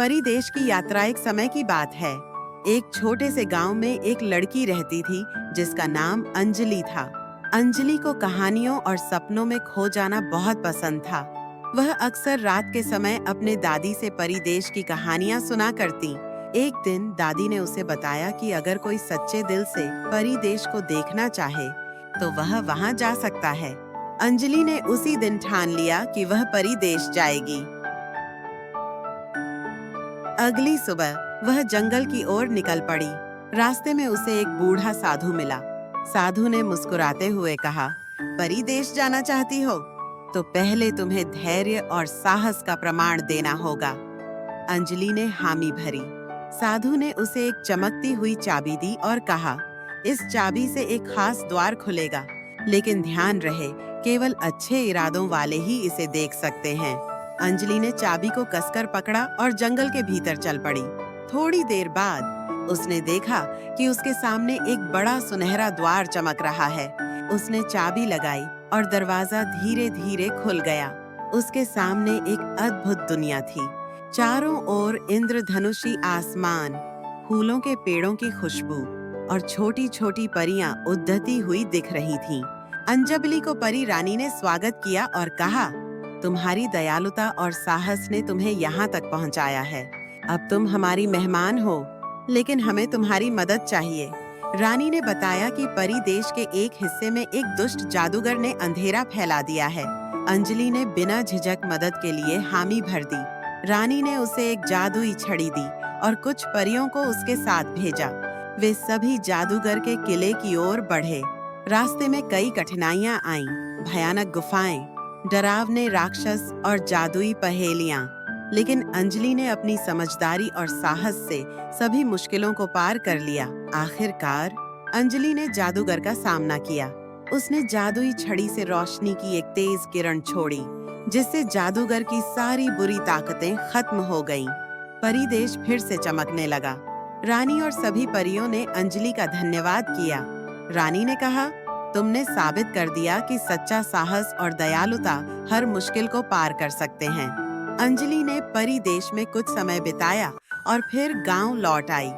परिदेश की यात्रा एक समय की बात है। एक छोटे से गांव में एक लड़की रहती थी जिसका नाम अंजलि था। अंजलि को कहानियों और सपनों में खो जाना बहुत पसंद था। वह अक्सर रात के समय अपने दादी से परिदेश की कहानियां सुना करती। एक दिन दादी ने उसे बताया कि अगर कोई सच्चे दिल से परिदेश को देखना चाहे तो वह वहां जा सकता है। अंजलि ने उसी दिन ठान लिया कि वह परिदेश जाएगी। अगली सुबह वह जंगल की ओर निकल पड़ी। रास्ते में उसे एक बूढ़ा साधु मिला। साधु ने मुस्कुराते हुए कहा, परिदेश जाना चाहती हो तो पहले तुम्हें धैर्य और साहस का प्रमाण देना होगा। अंजलि ने हामी भरी। साधु ने उसे एक चमकती हुई चाबी दी और कहा, इस चाबी से एक खास द्वार खुलेगा, लेकिन ध्यान रहे केवल अच्छे इरादों वाले ही इसे देख सकते हैं। अंजलि ने चाबी को कसकर पकड़ा और जंगल के भीतर चल पड़ी। थोड़ी देर बाद उसने देखा कि उसके सामने एक बड़ा सुनहरा द्वार चमक रहा है। उसने चाबी लगाई और दरवाजा धीरे धीरे खुल गया। उसके सामने एक अद्भुत दुनिया थी। चारों ओर इंद्रधनुषी आसमान, फूलों के पेड़ों की खुशबू और छोटी छोटी परियां उड़ती हुई दिख रही थीं। अंजलि को परी रानी ने स्वागत किया और कहा, तुम्हारी दयालुता और साहस ने तुम्हें यहाँ तक पहुँचाया है। अब तुम हमारी मेहमान हो, लेकिन हमें तुम्हारी मदद चाहिए। रानी ने बताया कि परी देश के एक हिस्से में एक दुष्ट जादूगर ने अंधेरा फैला दिया है। अंजलि ने बिना झिझक मदद के लिए हामी भर दी। रानी ने उसे एक जादुई छड़ी दी और कुछ परियों को उसके साथ भेजा। वे सभी जादूगर के किले की ओर बढ़े। रास्ते में कई कठिनाइयां आईं, भयानक गुफाएं, डरावने राक्षस और जादुई पहेलियां। लेकिन अंजलि ने अपनी समझदारी और साहस से सभी मुश्किलों को पार कर लिया। आखिरकार अंजलि ने जादूगर का सामना किया। उसने जादुई छड़ी से रोशनी की एक तेज किरण छोड़ी, जिससे जादूगर की सारी बुरी ताकतें खत्म हो गईं। परिदेश फिर से चमकने लगा। रानी और सभी परियों ने अंजलि का धन्यवाद किया। रानी ने कहा, तुमने साबित कर दिया कि सच्चा साहस और दयालुता हर मुश्किल को पार कर सकते हैं। अंजलि ने परी देश में कुछ समय बिताया और फिर गांव लौट आई।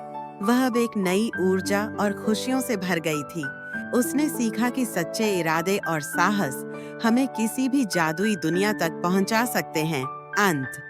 वह अब एक नई ऊर्जा और खुशियों से भर गई थी। उसने सीखा कि सच्चे इरादे और साहस हमें किसी भी जादुई दुनिया तक पहुंचा सकते हैं। अंत।